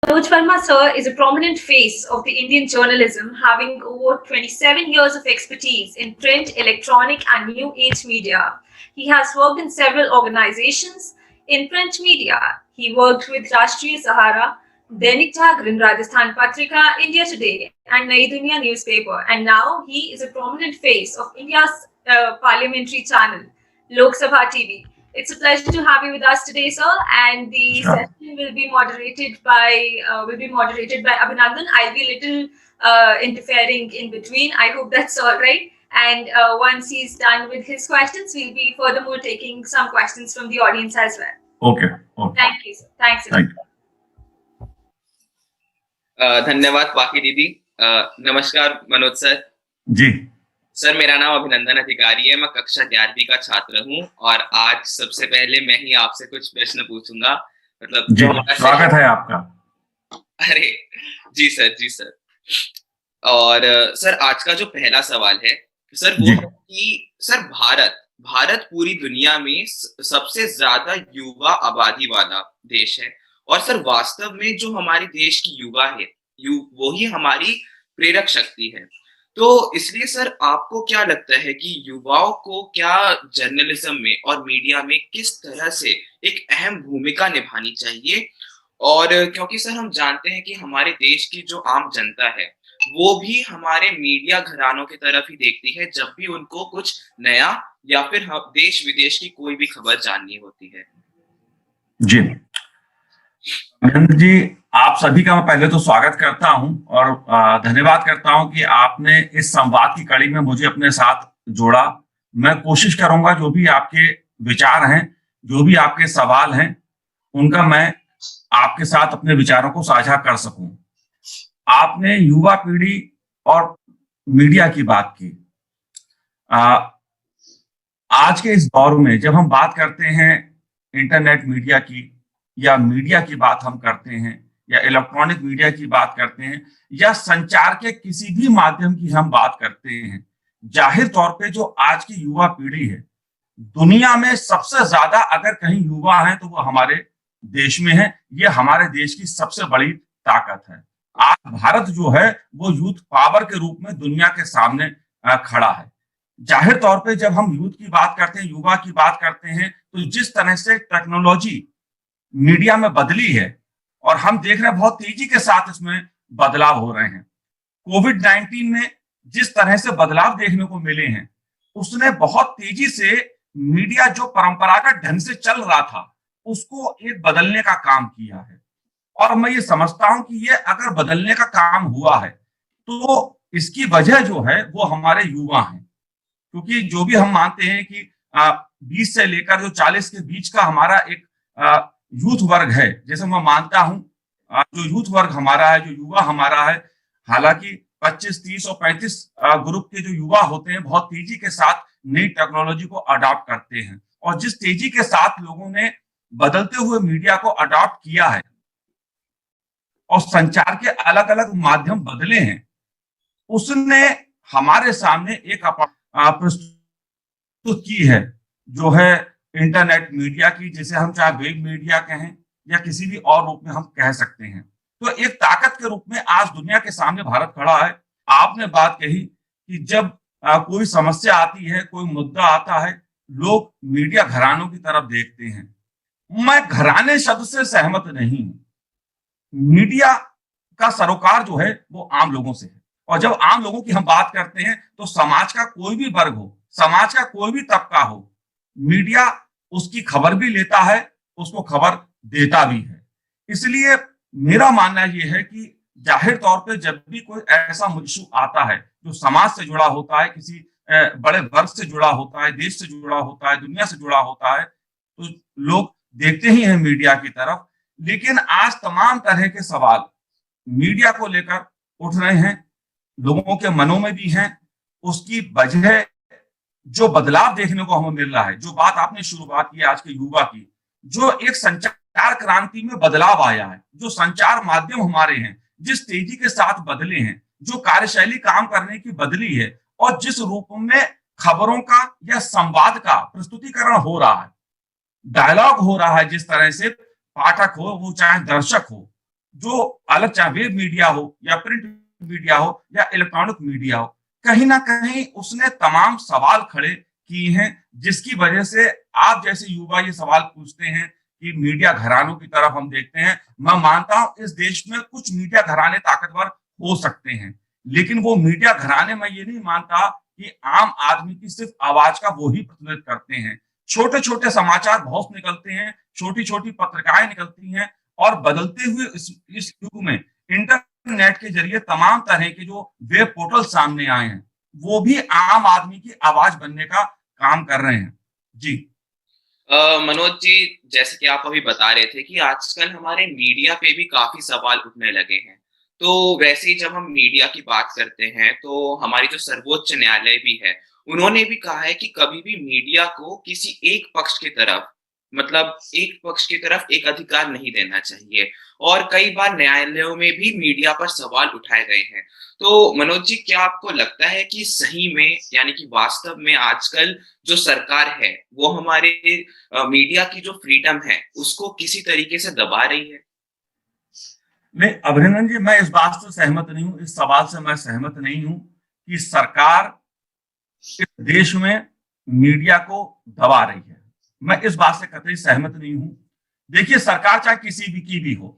Manoj Verma, sir, is a prominent face of the Indian journalism, having over 27 years of expertise in print, electronic, and new age media. He has worked in several organizations. In print media, he worked with Rashtriya Sahara, Dainik Jagran, Rajasthan Patrika, India Today, and Nai Dunya newspaper. And now he is a prominent face of India's parliamentary channel, Lok Sabha TV. It's a pleasure to have you with us today, sir. And the Sure. session will be moderated by Abhinandan. I'll be a little interfering in between. I hope that's all right. And once he's done with his questions, we'll be furthermore taking some questions from the audience as well. Okay. Okay. Thank you, sir. Thanks. Thank you. धन्यवाद पाकी दीदी। नमस्कार Manoj sir. जी sir, मेरा नाम अभिनंदन अधिकारी है। मैं कक्षा 11वीं का छात्र हूं और आज सबसे पहले मैं ही आपसे कुछ प्रश्न पूछूंगा। मतलब जी, स्वागत है आपका। अरे जी सर, जी सर। और सर, आज का जो पहला सवाल है सर वो है कि सर भारत पूरी दुनिया में सबसे ज्यादा युवा आबादी वाला देश है और सर वास्तव में जो हमारे देश की युवा है वो ही हमारी प्रेरक शक्ति है। तो इसलिए सर आपको क्या लगता है कि युवाओं को क्या जर्नलिज्म में और मीडिया में किस तरह से एक अहम भूमिका निभानी चाहिए? और क्योंकि सर हम जानते हैं कि हमारे देश की जो आम जनता है वो भी हमारे मीडिया घरानों की तरफ ही देखती है जब भी उनको कुछ नया या फिर देश विदेश की कोई भी खबर जाननी होती है। जी अभिनंदन जी, आप सभी का मैं पहले तो स्वागत करता हूं और धन्यवाद करता हूं कि आपने इस संवाद की कड़ी में मुझे अपने साथ जोड़ा। मैं कोशिश करूंगा जो भी आपके विचार हैं, जो भी आपके सवाल हैं, उनका मैं आपके साथ अपने विचारों को साझा कर सकूं। आपने युवा पीढ़ी और मीडिया की बात की। आज के इस दौर में जब हम बात करते हैं इंटरनेट मीडिया की या मीडिया की बात हम करते हैं या इलेक्ट्रॉनिक मीडिया की बात करते हैं या संचार के किसी भी माध्यम की हम बात करते हैं, जाहिर तौर पे जो आज की युवा पीढ़ी है, दुनिया में सबसे ज्यादा अगर कहीं युवा हैं तो वो हमारे देश में है। ये हमारे देश की सबसे बड़ी ताकत है। आज भारत जो है वो यूथ पावर के रूप में दुनिया के सामने खड़ा है। जाहिर तौर पे जब हम यूथ की बात करते हैं, युवा की बात करते हैं, तो जिस तरह से टेक्नोलॉजी मीडिया में बदली है और हम देख रहे हैं बहुत तेजी के साथ इसमें बदलाव हो रहे हैं। कोविड-19 में जिस तरह से बदलाव देखने को मिले हैं, उसने बहुत तेजी से मीडिया जो परंपरागत ढंग से चल रहा था उसको एक बदलने का काम किया है। और मैं ये समझता हूं कि ये अगर बदलने का काम हुआ है तो इसकी वजह जो है वो हमारे युवा हैं, क्योंकि जो भी हम मानते हैं कि 20 से लेकर जो 40 के बीच का हमारा एक यूथ वर्ग है, जैसे मैं मानता हूं जो यूथ वर्ग हमारा है, जो युवा हमारा है, हालांकि 25, 30 और 35 ग्रुप के जो युवा होते हैं बहुत तेजी के साथ नई टेक्नोलॉजी को अडॉप्ट करते हैं। और जिस तेजी के साथ लोगों ने बदलते हुए मीडिया को अडॉप्ट किया है और संचार के अलग अलग माध्यम बदले हैं, उसने हमारे सामने एक प्रस्तुत की है जो है इंटरनेट मीडिया की, जिसे हम चाहे वेब मीडिया कहें या किसी भी और रूप में हम कह सकते हैं। तो एक ताकत के रूप में आज दुनिया के सामने भारत खड़ा है। आपने बात कही कि जब कोई समस्या आती है, कोई मुद्दा आता है, लोग मीडिया घरानों की तरफ देखते हैं। मैं घराने शब्द से सहमत नहीं हूं। मीडिया का सरोकार जो है वो आम लोगों से है, और जब आम लोगों की हम बात करते हैं तो समाज का कोई भी वर्ग हो, समाज का कोई भी तबका हो, मीडिया उसकी खबर भी लेता है, उसको खबर देता भी है। इसलिए मेरा मानना यह है कि जाहिर तौर पे जब भी कोई ऐसा इशू आता है जो समाज से जुड़ा होता है, किसी बड़े वर्ग से जुड़ा होता है, देश से जुड़ा होता है, दुनिया से जुड़ा होता है, तो लोग देखते ही हैं मीडिया की तरफ। लेकिन आज तमाम तरह के सवाल मीडिया को लेकर उठ रहे हैं, लोगों के मनों में भी हैं। उसकी वजह जो बदलाव देखने को हमें मिल रहा है, जो बात आपने शुरुआत की आज के युवा की, जो एक संचार क्रांति में बदलाव आया है, जो संचार माध्यम हमारे हैं जिस तेजी के साथ बदले हैं, जो कार्यशैली काम करने की बदली है, और जिस रूप में खबरों का या संवाद का प्रस्तुतिकरण हो रहा है, डायलॉग हो रहा है, जिस तरह से पाठक हो वो चाहे दर्शक हो, जो अलग, चाहे वेब मीडिया हो या प्रिंट मीडिया हो या इलेक्ट्रॉनिक मीडिया हो, कहीं ना कहीं उसने तमाम सवाल खड़े किए हैं, जिसकी वजह से आप जैसे युवा ये सवाल पूछते हैं कि मीडिया घरानों की तरफ हम देखते हैं। मैं मानता हूं इस देश में कुछ मीडिया घराने ताकतवर हो सकते हैं, लेकिन वो मीडिया घराने, मैं ये नहीं मानता कि आम आदमी की सिर्फ आवाज का वो ही प्रतिनिधित्व करते हैं। छोटे छोटे समाचार बहुत निकलते हैं, छोटी छोटी पत्रिकाएं निकलती हैं, और बदलते हुए इस युग में इंटरनेट के जरिए तमाम तरह के जो वेब पोर्टल सामने आए हैं, वो भी आम आदमी की आवाज बनने का काम कर रहे हैं। जी मनोज जी, जैसे कि आप अभी बता रहे थे कि आजकल हमारे मीडिया पे भी काफी सवाल उठने लगे हैं। तो वैसे ही जब हम मीडिया की बात करते हैं तो हमारी जो सर्वोच्च न्यायालय भी है, उन्होंने भी कहा है कि कभी भी मीडिया को किसी एक पक्ष की तरफ, मतलब एक पक्ष की तरफ एक अधिकार नहीं देना चाहिए। और कई बार न्यायालयों में भी मीडिया पर सवाल उठाए गए हैं। तो मनोज जी, क्या आपको लगता है कि सही में, यानी कि वास्तव में आजकल जो सरकार है वो हमारे मीडिया की जो फ्रीडम है उसको किसी तरीके से दबा रही है? नहीं अभिनंदन जी, मैं इस बात से सहमत नहीं हूं, इस सवाल से मैं सहमत नहीं हूं कि सरकार इस देश में मीडिया को दबा रही है। मैं इस बात से कतई सहमत नहीं हूं। देखिए, सरकार चाहे किसी भी की भी हो,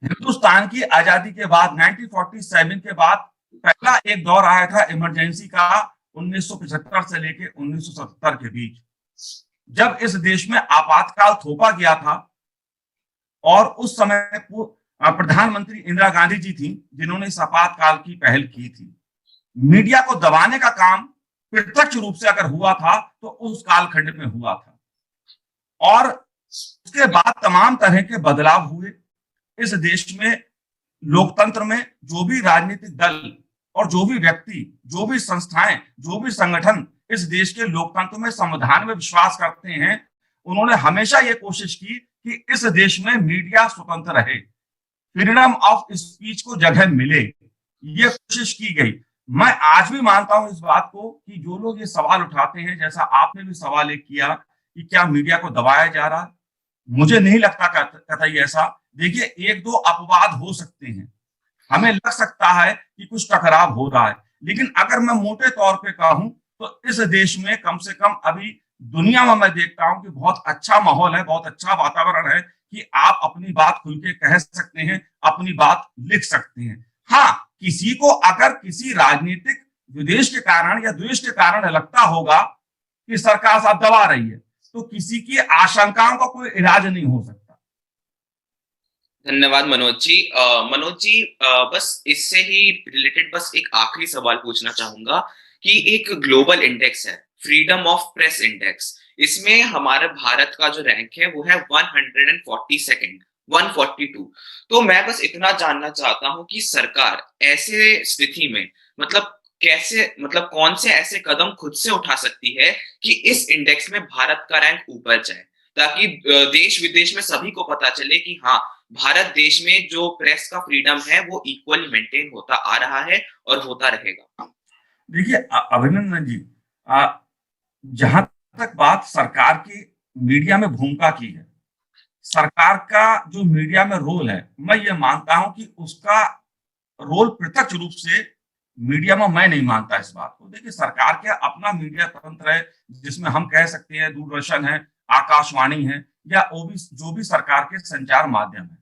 हिंदुस्तान की आजादी के बाद 1947 के बाद पहला एक दौर आया था इमरजेंसी का, 1975 से लेके 1977 के बीच, जब इस देश में आपातकाल थोपा गया था। और उस समय प्रधानमंत्री इंदिरा गांधी जी थी जिन्होंने इस आपातकाल की पहल की थी। मीडिया को दबाने का काम प्रत्यक्ष रूप से अगर हुआ था तो उस कालखंड में हुआ था, और उसके बाद तमाम तरह के बदलाव हुए इस देश में। लोकतंत्र में जो भी राजनीतिक दल और जो भी व्यक्ति, जो भी संस्थाएं, जो भी संगठन इस देश के लोकतंत्र में, संविधान में विश्वास करते हैं, उन्होंने हमेशा ये कोशिश की कि इस देश में मीडिया स्वतंत्र रहे, फ्रीडम ऑफ स्पीच को जगह मिले, ये कोशिश की गई। मैं आज भी मानता हूं इस बात को कि जो लोग ये सवाल उठाते हैं, जैसा आपने भी सवाल एक किया कि क्या मीडिया को दबाया जा रहा, मुझे नहीं लगता कतई ऐसा। देखिए, एक दो अपवाद हो सकते हैं, हमें लग सकता है कि कुछ टकराव हो रहा है, लेकिन अगर मैं मोटे तौर पे कहूं तो इस देश में कम से कम अभी दुनिया में मैं देखता हूं कि बहुत अच्छा माहौल है, बहुत अच्छा वातावरण है कि आप अपनी बात खुल के कह सकते हैं, अपनी बात लिख सकते हैं। हाँ, किसी को अगर किसी राजनीतिक विद्वेष के कारण या द्वेष के कारण लगता होगा कि सरकार साहब दबा रही है, तो किसी की आशंकाओं का कोई इलाज नहीं हो सकता। धन्यवाद मनोज जी। मनोज जी, बस इससे ही रिलेटेड बस एक आखिरी सवाल पूछना चाहूंगा कि एक ग्लोबल इंडेक्स है, फ्रीडम ऑफ प्रेस इंडेक्स, इसमें हमारे भारत का जो रैंक है वो है 142nd, 142। तो मैं बस इतना जानना चाहता हूं कि सरकार ऐसे स्थिति में मतलब कैसे, मतलब कौन से ऐसे कदम खुद से उठा सकती है कि इस इंडेक्स में भारत का रैंक ऊपर जाए, ताकि देश विदेश में सभी को पता चले कि हाँ, भारत देश में जो प्रेस का फ्रीडम है वो इक्वली मेंटेन होता आ रहा है और होता रहेगा। देखिए अभिनंदन जी, जहां तक बात सरकार की मीडिया में भूमिका की है, सरकार का जो मीडिया में रोल है, मैं ये मानता हूं कि उसका रोल प्रत्यक्ष रूप से मीडिया में, मैं नहीं मानता इस बात को। देखिए, सरकार का अपना मीडिया तंत्र है, जिसमें हम कह सकते हैं दूरदर्शन है, आकाशवाणी है, या वो भी जो भी सरकार के संचार माध्यम है,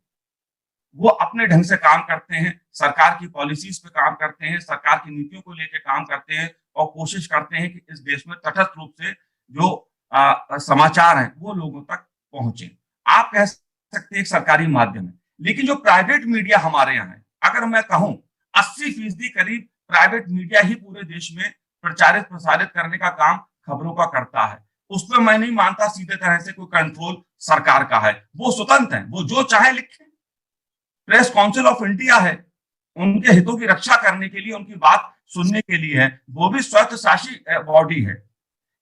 वो अपने ढंग से काम करते हैं, सरकार की पॉलिसीज पे काम करते हैं, सरकार की नीतियों को लेकर काम करते हैं, और कोशिश करते हैं कि इस देश में तटस्थ रूप से जो समाचार हैं वो लोगों तक पहुंचे। आप कह सकते हैं एक सरकारी माध्यम है, लेकिन जो प्राइवेट मीडिया हमारे यहाँ है, अगर मैं कहूं 80% करीब प्राइवेट मीडिया ही पूरे देश में प्रचारित प्रसारित करने का काम खबरों का करता है। उसमें मैं नहीं मानता सीधे तरह से कोई कंट्रोल सरकार का है, वो स्वतंत्र है, वो जो चाहे लिखे। प्रेस काउंसिल ऑफ इंडिया है, उनके हितों की रक्षा करने के लिए, उनकी बात सुनने के लिए है, वो भी स्वतःशासी बॉडी है।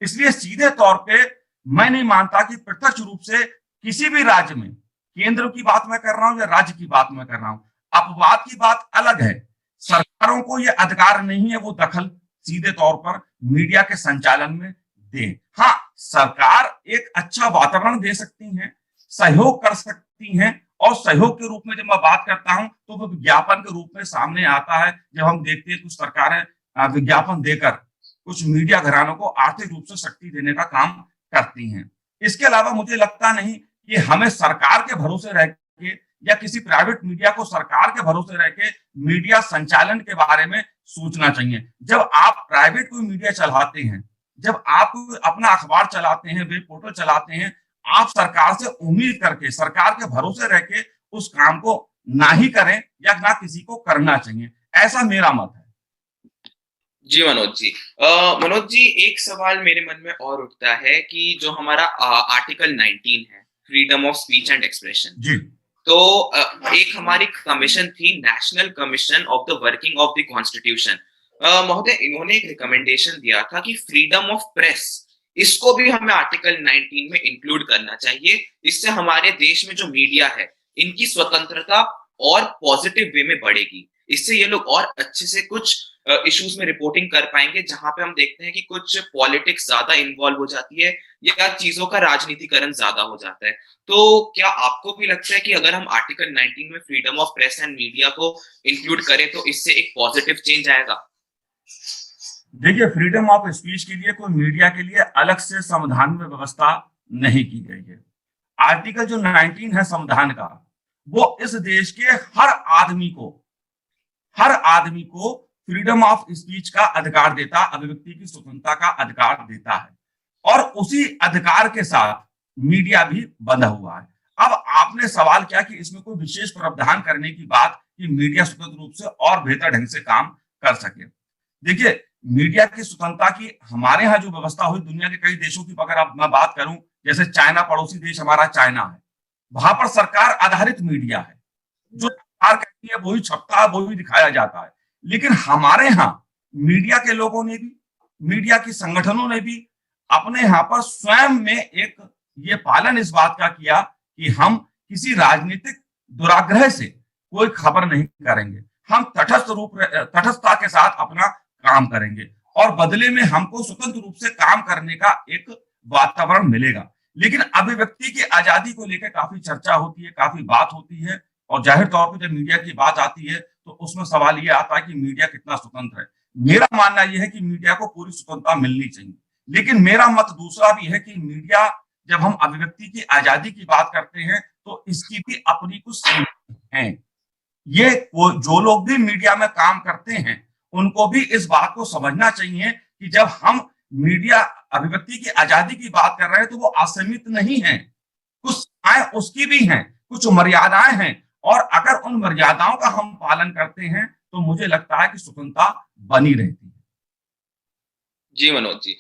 इसलिए सीधे तौर पे मैं नहीं मानता कि प्रत्यक्ष रूप से किसी भी राज्य में, केंद्र की बात मैं कर रहा हूं या राज्य की बात मैं कर रहा हूं, अपवाद की बात अलग है। सरकारों को यह अधिकार नहीं है वो दखल सीधे तौर पर मीडिया के संचालन में दे। हाँ, सरकार एक अच्छा वातावरण दे सकती है, सहयोग कर सकती हैं, और सहयोग के रूप में जब मैं बात करता हूं तो वो विज्ञापन के रूप में सामने आता है। जब हम देखते हैं कुछ सरकारें विज्ञापन देकर कुछ मीडिया घरानों को आर्थिक रूप से शक्ति देने का काम करती हैं। इसके अलावा मुझे लगता नहीं कि हमें सरकार के भरोसे रह के या किसी प्राइवेट मीडिया को सरकार के भरोसे रह के मीडिया संचालन के बारे में सोचना चाहिए। जब आप प्राइवेट कोई मीडिया चलाते हैं, जब आप अपना अखबार चलाते हैं, वेब पोर्टल चलाते हैं, आप सरकार से उम्मीद करके, सरकार के भरोसे रह के उस काम को ना ही करें या ना किसी को करना चाहिए। ऐसा मेरा मत है। जी मनोज जी, मनोज जी, एक सवाल मेरे मन में और उठता है कि जो हमारा आर्टिकल 19 है, freedom of speech and expression, जी, तो एक हमारी कमीशन थी, national commission of the working of the constitution. महोदय, इन्होंने एक रिकमेंडेशन दिया था कि फ्रीडम ऑफ प्रेस, इसको भी हमें आर्टिकल 19 में इंक्लूड करना चाहिए। इससे हमारे देश में जो मीडिया है, इनकी स्वतंत्रता और पॉजिटिव वे में बढ़ेगी। इससे ये लोग और अच्छे से कुछ इश्यूज में रिपोर्टिंग कर पाएंगे, जहां पे हम देखते हैं कि कुछ पॉलिटिक्स ज्यादा इन्वॉल्व हो जाती है या चीजों का राजनीतिकरण ज्यादा हो जाता है। तो क्या आपको भी लगता है कि अगर हम आर्टिकल 19 में freedom of press and media को इंक्लूड करें तो इससे एक पॉजिटिव चेंज आएगा? देखिए, फ्रीडम ऑफ स्पीच के लिए कोई मीडिया के लिए अलग से संविधान में व्यवस्था नहीं की गई है। आर्टिकल जो 19 है संविधान का, वो इस देश के हर आदमी को फ्रीडम ऑफ स्पीच का अधिकार देता, अभिव्यक्ति की स्वतंत्रता का अधिकार देता है, और उसी अधिकार के साथ मीडिया भी बंधा हुआ है। अब आपने सवाल किया कि इसमें कोई विशेष प्रावधान करने की बात कि मीडिया स्वतंत्र रूप से और बेहतर ढंग से काम कर सके। देखिए, मीडिया की स्वतंत्रता की हमारे यहाँ जो व्यवस्था हुई, दुनिया के कई देशों की अगर अब मैं बात करूं, जैसे चाइना, पड़ोसी देश हमारा चाइना है, वहां पर सरकार आधारित मीडिया है, जो सरकार कहती है वही छपता है, वही दिखाया जाता है। लेकिन हमारे यहाँ मीडिया के लोगों ने भी, मीडिया के संगठनों ने भी अपने यहाँ पर स्वयं में एक ये पालन इस बात का किया कि हम किसी राजनीतिक दुराग्रह से कोई खबर नहीं करेंगे, हम तटस्थता के साथ अपना काम करेंगे और बदले में हमको स्वतंत्र रूप से काम करने का एक वातावरण मिलेगा। लेकिन अभिव्यक्ति की आजादी को लेकर काफी चर्चा होती है, काफी बात होती है, और जाहिर तौर पर जब मीडिया की बात आती है तो उसमें सवाल ये आता है कि मीडिया कितना स्वतंत्र है। मेरा मानना यह है कि मीडिया को पूरी स्वतंत्रता मिलनी चाहिए, लेकिन मेरा मत दूसरा भी है कि मीडिया, जब हम अभिव्यक्ति की आजादी की बात करते हैं तो इसकी भी अपनी कुछ सीमाएं हैं। ये जो लोग भी मीडिया में काम करते हैं उनको भी इस बात को समझना चाहिए कि जब हम मीडिया अभिव्यक्ति की आजादी की बात कर रहे हैं तो वो असीमित नहीं है, कुछ सीमाएं उसकी भी हैं, कुछ मर्यादाएं हैं, और अगर उन मर्यादाओं का हम पालन करते हैं तो मुझे लगता है कि स्वतंत्रता बनी रहती है। जी मनोज जी,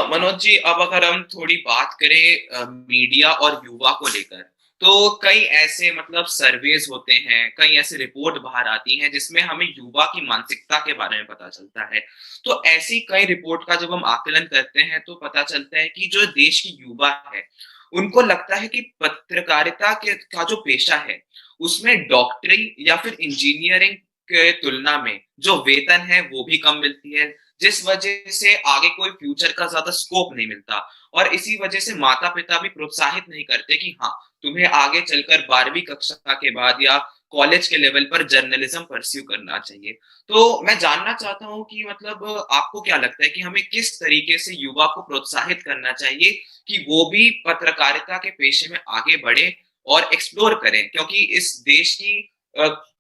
मनोज जी, अब अगर हम थोड़ी बात करें मीडिया और युवा को लेकर, तो कई ऐसे मतलब सर्वेज होते हैं, कई ऐसे रिपोर्ट बाहर आती हैं जिसमें हमें युवा की मानसिकता के बारे में पता चलता है। तो ऐसी कई रिपोर्ट का जब हम आकलन करते हैं तो पता चलता है कि जो देश की युवा है, उनको लगता है कि पत्रकारिता का जो पेशा है उसमें डॉक्टरी या फिर इंजीनियरिंग के तुलना में जो वेतन है वो भी कम मिलती है, जिस वजह से आगे कोई फ्यूचर का ज्यादा स्कोप नहीं मिलता। और इसी वजह से माता पिता भी प्रोत्साहित नहीं करते कि हाँ, तुम्हें आगे चलकर 12वीं कक्षा के बाद या कॉलेज के लेवल पर जर्नलिज्म परस्यू करना चाहिए। तो मैं जानना चाहता हूँ कि मतलब आपको क्या लगता है कि हमें किस तरीके से युवा को प्रोत्साहित करना चाहिए कि वो भी पत्रकारिता के पेशे में आगे बढ़े और एक्सप्लोर करें, क्योंकि इस देश की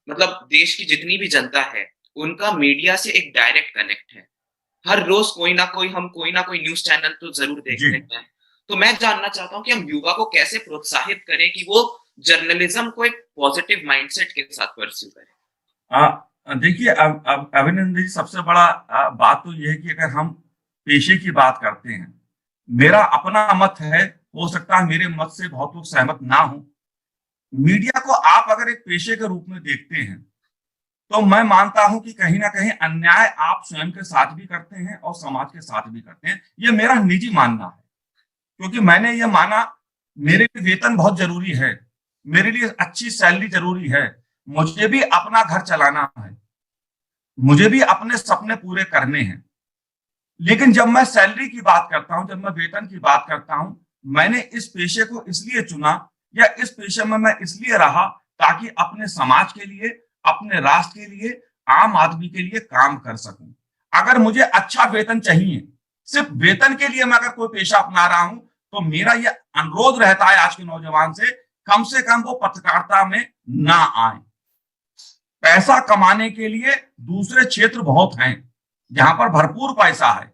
मतलब देश की जितनी भी जनता है उनका मीडिया से एक डायरेक्ट कनेक्ट है। हर रोज कोई ना कोई न्यूज चैनल तो जरूर देखते हैं। तो मैं जानना चाहता हूँ कि हम युवा को कैसे प्रोत्साहित करें कि वो जर्नलिज्म को एक पॉजिटिव माइंडसेट के साथ परस्यू करें। देखिए, अब अभिनंदन जी, सबसे बड़ा बात तो यह है कि अगर हम पेशे की बात करते हैं, मेरा अपना मत है, हो सकता है मेरे मत से बहुत लोग सहमत ना हो। मीडिया को आप अगर एक पेशे के रूप में देखते हैं तो मैं मानता हूं कि कहीं ना कहीं अन्याय आप स्वयं के साथ भी करते हैं और समाज के साथ भी करते हैं। ये मेरा निजी मानना है, क्योंकि मैंने ये माना, मेरे लिए वेतन बहुत जरूरी है, मेरे लिए अच्छी सैलरी जरूरी है, मुझे भी अपना घर चलाना है, मुझे भी अपने सपने पूरे करने हैं। लेकिन जब मैं सैलरी की बात करता हूं, जब मैं वेतन की बात करता हूं, मैंने इस पेशे को इसलिए चुना या इस पेशे में मैं इसलिए रहा ताकि अपने समाज के लिए, अपने राष्ट्र के लिए, आम आदमी के लिए काम कर सकूं। अगर मुझे अच्छा वेतन चाहिए, सिर्फ वेतन के लिए मैं अगर कोई पेशा अपना रहा हूं, तो मेरा यह अनुरोध रहता है आज के नौजवान से कम वो पत्रकारिता में ना आए। पैसा कमाने के लिए दूसरे क्षेत्र बहुत हैं जहां पर भरपूर पैसा है,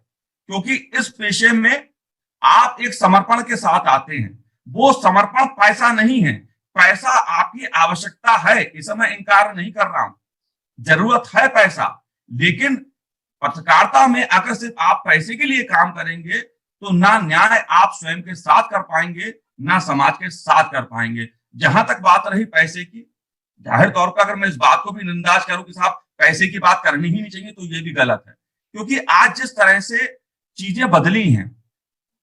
क्योंकि इस पेशे में आप एक समर्पण के साथ आते हैं। वो समर्पण पैसा नहीं है, पैसा आपकी आवश्यकता है, इसे मैं इनकार नहीं कर रहा हूं, जरूरत है पैसा। लेकिन पत्रकारिता में अगर सिर्फ आप पैसे के लिए काम करेंगे तो ना न्याय आप स्वयं के साथ कर पाएंगे, ना समाज के साथ कर पाएंगे। जहां तक बात रही पैसे की, जाहिर तौर पर अगर मैं इस बात को भी निंदाज करूं कि साहब पैसे की बात करनी ही नहीं चाहिए, तो ये भी गलत है। क्योंकि आज जिस तरह से चीजें बदली हैं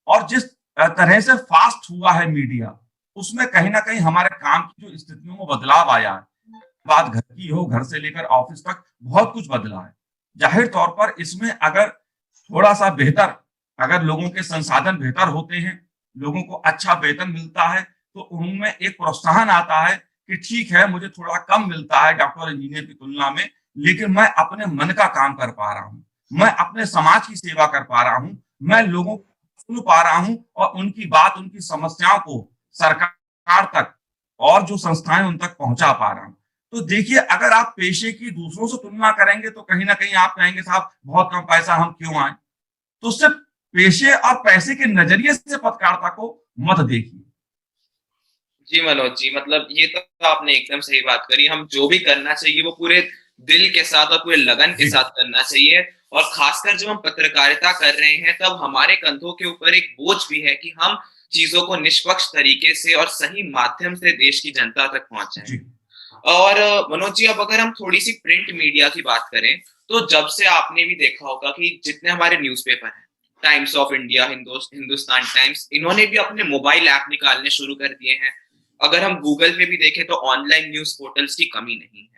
और जिस तरह से फास्ट हुआ है मीडिया, उसमें कहीं ना कहीं हमारे काम की जो स्थितियों में बदलाव आया है। बात घर की हो, घर से लेकर ऑफिस तक बहुत कुछ बदला है। जाहिर तौर पर इसमें अगर थोड़ा सा बेहतर, अगर लोगों के संसाधन बेहतर होते हैं, लोगों को अच्छा वेतन मिलता है, तो उनमें एक प्रोत्साहन आता है कि ठीक है, मुझे थोड़ा कम मिलता है डॉक्टर इंजीनियर की तुलना में, लेकिन मैं अपने मन का काम कर पा रहा हूँ, मैं अपने समाज की सेवा कर पा रहा हूँ, मैं लोगों को सुन पा रहा हूँ और उनकी बात, उनकी समस्याओं को सरकार तक और जो संस्थाएं उन तक पहुंचा पा रहा हूँ। तो देखिए, अगर आप पेशे की दूसरों से तुलना करेंगे तो कहीं ना कहीं आप कहेंगे साहब बहुत कम पैसा, हम क्यों आए। तो सिर्फ पेशे और पैसे के नजरिए से पत्रकारिता को मत देखिए। जी मनोज जी, मतलब ये तो आपने एकदम सही बात करी। हम जो भी करना चाहिए वो पूरे दिल के साथ और पूरे लगन के साथ करना चाहिए। और खासकर जब हम पत्रकारिता कर रहे हैं तब हमारे कंधों के ऊपर एक बोझ भी है कि हम चीजों को निष्पक्ष तरीके से और सही माध्यम से देश की जनता तक पहुंचाएं। और मनोज जी, अब अगर हम थोड़ी सी प्रिंट मीडिया की बात करें, तो जब से आपने भी देखा होगा कि जितने हमारे न्यूज़पेपर हैं, times of India, Hindustan times, इन्होंने भी अपने मोबाइल ऐप निकालने शुरू कर दिए हैं। अगर हम गूगल पे भी देखें तो ऑनलाइन न्यूज पोर्टल्स की कमी नहीं है।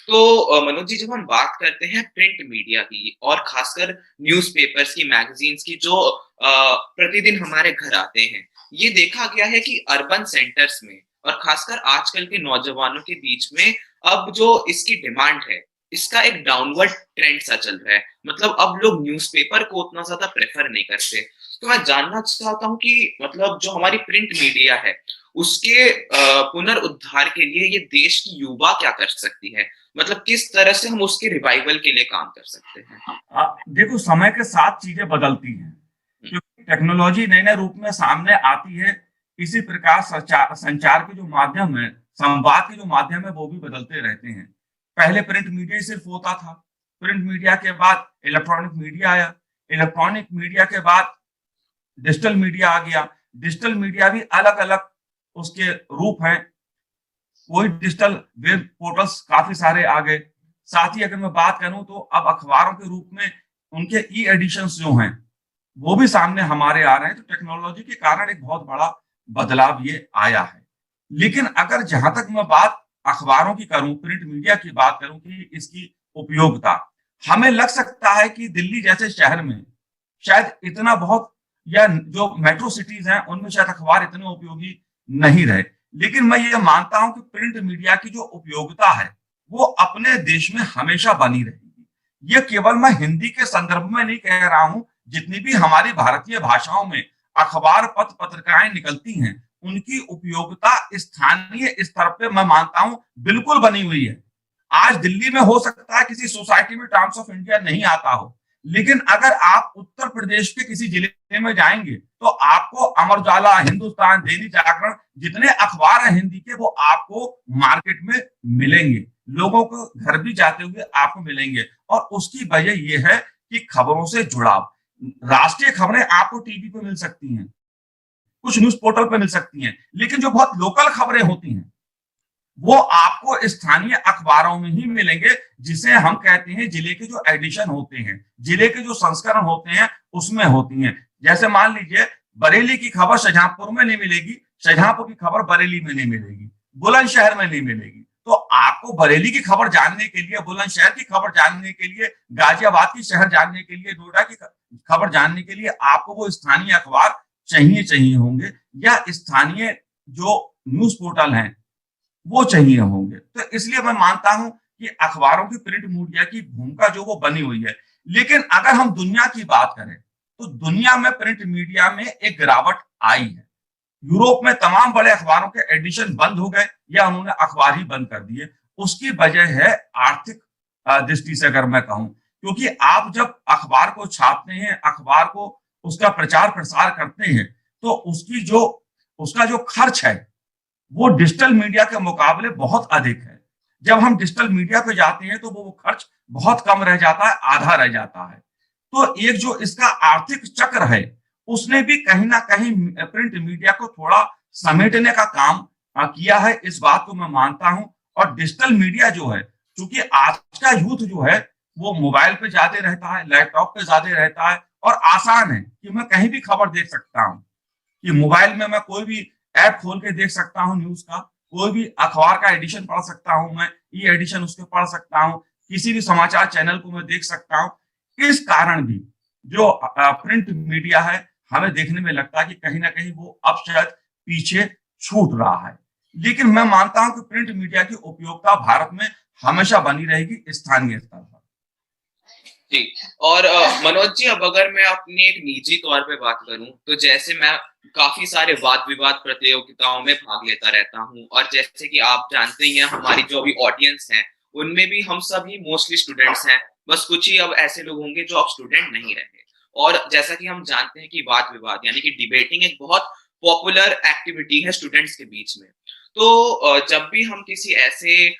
तो मनोज जी, जब हम बात करते हैं प्रिंट मीडिया की और खासकर न्यूज़पेपर्स की, मैगजीन्स की, जो प्रतिदिन हमारे घर आते हैं, ये देखा गया है कि अर्बन सेंटर्स में और खासकर आजकल के नौजवानों के बीच में अब जो इसकी डिमांड है, इसका एक डाउनवर्ड ट्रेंड सा चल रहा है। मतलब अब लोग न्यूज़पेपर को उतना ज्यादा प्रेफर नहीं करते। तो मैं जानना चाहता हूँ कि मतलब जो हमारी प्रिंट मीडिया है, उसके पुनरुद्धार के लिए ये देश की युवा क्या कर सकती है? मतलब किस तरह से हम उसके रिवाइवल के लिए काम कर सकते हैं? देखो, समय के साथ चीजें बदलती हैं, क्योंकि टेक्नोलॉजी नए नए रूप में सामने आती है। इसी प्रकार संचार के जो माध्यम है, संवाद के जो माध्यम है, वो भी बदलते रहते हैं। पहले प्रिंट मीडिया सिर्फ होता था, प्रिंट मीडिया के बाद इलेक्ट्रॉनिक मीडिया आया, इलेक्ट्रॉनिक मीडिया के बाद डिजिटल मीडिया आ गया। डिजिटल मीडिया भी अलग अलग उसके रूप हैं, कोई डिजिटल वेब पोर्टल्स काफी सारे आ गए। साथ ही अगर मैं बात करूं तो अब अखबारों के रूप में उनके ई एडिशंस जो हैं वो भी सामने हमारे आ रहे हैं। तो टेक्नोलॉजी के कारण एक बहुत बड़ा बदलाव ये आया है। लेकिन अगर जहां तक मैं बात अखबारों की करूं, प्रिंट मीडिया की बात करूं कि इसकी उपयोगिता, हमें लग सकता है कि दिल्ली जैसे शहर में शायद इतना बहुत, या जो मेट्रो सिटीज हैं उनमें शायद अखबार इतने उपयोगी नहीं रहे। लेकिन मैं ये मानता हूं कि प्रिंट मीडिया की जो उपयोगिता है वो अपने देश में हमेशा बनी रहेगी। ये केवल मैं हिंदी के संदर्भ में नहीं कह रहा हूं, जितनी भी हमारी भारतीय भाषाओं में अखबार, पत्र, पत्रिकाएं निकलती हैं, उनकी उपयोगिता स्थानीय स्तर पे मैं मानता हूं बिल्कुल बनी हुई है। आज दिल्ली में हो सकता है किसी सोसाइटी में टाइम्स ऑफ इंडिया नहीं आता हो, लेकिन अगर आप उत्तर प्रदेश के किसी जिले में जाएंगे तो आपको अमर उजाला, हिंदुस्तान, दैनिक जागरण, जितने अखबार हैं हिंदी के, वो आपको मार्केट में मिलेंगे, लोगों को घर भी जाते हुए आपको मिलेंगे। और उसकी वजह यह है कि खबरों से जुड़ाव। राष्ट्रीय खबरें आपको टीवी पे मिल सकती हैं, कुछ न्यूज पोर्टल पे मिल सकती हैं, लेकिन जो बहुत लोकल खबरें होती हैं वो आपको स्थानीय अखबारों में ही मिलेंगे, जिसे हम कहते हैं जिले के जो एडिशन होते हैं, जिले के जो संस्करण होते हैं, उसमें होती हैं। जैसे मान लीजिए बरेली की खबर शाहजहांपुर में नहीं मिलेगी, शाहजहांपुर की खबर बरेली में नहीं मिलेगी, बुलंदशहर में नहीं मिलेगी। तो आपको बरेली की खबर जानने के लिए, बुलंदशहर की खबर जानने के लिए, गाजियाबाद की शहर जानने के लिए, नोएडा की खबर जानने के लिए आपको वो स्थानीय अखबार चाहिए होंगे, या स्थानीय जो न्यूज पोर्टल हैं वो चाहिए होंगे। तो इसलिए मैं मानता हूं कि अखबारों की प्रिंट मीडिया की भूमिका जो वो बनी हुई है। लेकिन अगर हम दुनिया की बात करें तो दुनिया में प्रिंट मीडिया में एक गिरावट आई है। यूरोप में तमाम बड़े अखबारों के एडिशन बंद हो गए या उन्होंने अखबार ही बंद कर दिए। उसकी वजह है आर्थिक दृष्टि से अगर मैं कहूं, क्योंकि आप जब अखबार को छापते हैं, अखबार को उसका प्रचार प्रसार करते हैं, तो उसका जो खर्च है वो डिजिटल मीडिया के मुकाबले बहुत अधिक है। जब हम डिजिटल मीडिया पे जाते हैं तो वो खर्च बहुत कम रह जाता है, आधा रह जाता है। तो एक जो इसका आर्थिक चक्र है उसने भी कहीं ना कहीं प्रिंट मीडिया को थोड़ा समेटने का काम किया है, इस बात को मैं मानता हूं। और डिजिटल मीडिया जो है, क्योंकि आज का यूथ जो है वो मोबाइल पे ज्यादा रहता है, लैपटॉप पे ज्यादा रहता है, और आसान है कि मैं कहीं भी खबर देख सकता हूँ कि मोबाइल में मैं कोई भी ऐप खोल के देख सकता हूँ न्यूज का, कोई भी अखबार का एडिशन पढ़ सकता हूँ, मैं ई एडिशन उसके पढ़ सकता हूँ, किसी भी समाचार चैनल को मैं देख सकता हूँ। इस कारण भी जो प्रिंट मीडिया है हमें देखने में लगता है कि कहीं ना कहीं वो अब शायद पीछे छूट रहा है। लेकिन मैं मानता हूं कि प्रिंट मीडिया की उपयोगिता भारत में हमेशा बनी रहेगी स्थानीय स्तर पर। जी। और मनोज जी, अब अगर मैं अपने एक निजी तौर पे बात करूं तो जैसे मैं काफी सारे वाद विवाद प्रतियोगिताओं में भाग लेता रहता हूं, और जैसे कि आप जानते ही हैं हमारी जो अभी ऑडियंस है उनमें भी हम सभी मोस्टली स्टूडेंट्स हैं, बस कुछ ही अब ऐसे लोग होंगे जो अब स्टूडेंट नहीं रहे। और जैसा कि हम जानते हैं कि वाद विवाद यानी कि डिबेटिंग एक बहुत पॉपुलर एक्टिविटी है स्टूडेंट्स के बीच में। तो जब भी हम किसी ऐसे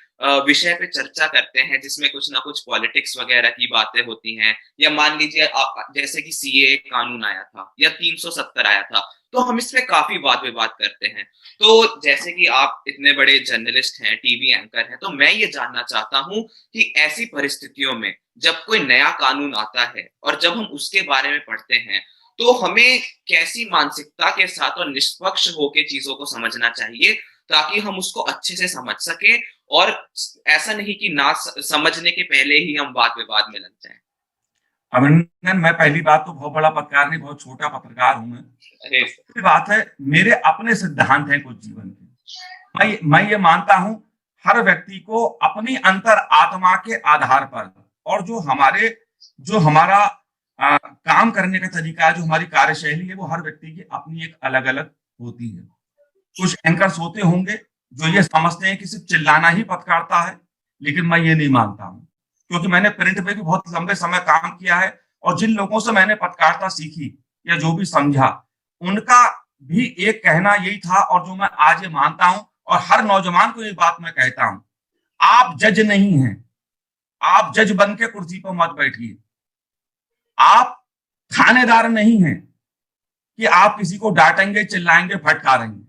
विषय पे चर्चा करते हैं जिसमें कुछ ना कुछ पॉलिटिक्स वगैरह की बातें होती हैं, या मान लीजिए जैसे कि सीए कानून आया था या 370 आया था, तो हम इसमें काफी वाद विवाद करते हैं। तो जैसे कि आप इतने बड़े जर्नलिस्ट हैं, टीवी एंकर हैं, तो मैं ये जानना चाहता हूँ कि ऐसी परिस्थितियों में जब कोई नया कानून आता है और जब हम उसके बारे में पढ़ते हैं तो हमें कैसी मानसिकता के साथ और निष्पक्ष होकर चीजों को समझना चाहिए ताकि हम उसको अच्छे से समझ सके, और ऐसा नहीं कि ना समझने के पहले ही हम वाद विवाद में लग जाएं। अभिनंदन, मैं पहली बात तो बहुत बड़ा पत्रकार नहीं, बहुत छोटा पत्रकार हूं मैं। दूसरी बात है, मेरे अपने सिद्धांत हैं कुछ जीवन के। मैं ये मानता हूं हर व्यक्ति को अपनी अंतर आत्मा के आधार पर, और जो हमारा काम करने का तरीका है, जो हमारी कार्यशैली है, वो हर व्यक्ति की अपनी एक अलग अलग होती है। कुछ एंकर्स होते होंगे जो ये समझते हैं कि सिर्फ चिल्लाना ही पत्रकारिता है, लेकिन मैं ये नहीं मानता हूं, क्योंकि मैंने प्रिंट पे भी बहुत लंबे समय काम किया है, और जिन लोगों से मैंने पत्रकारिता सीखी या जो भी समझा, उनका भी एक कहना यही था, और जो मैं आज ये मानता हूं, और हर नौजवान को ये बात मैं कहता हूं, आप जज नहीं हैं, आप जज बन के कुर्सी पर मत बैठिए। आप थानेदार नहीं हैं कि आप किसी को डांटेंगे, चिल्लाएंगे, फटकारेंगे।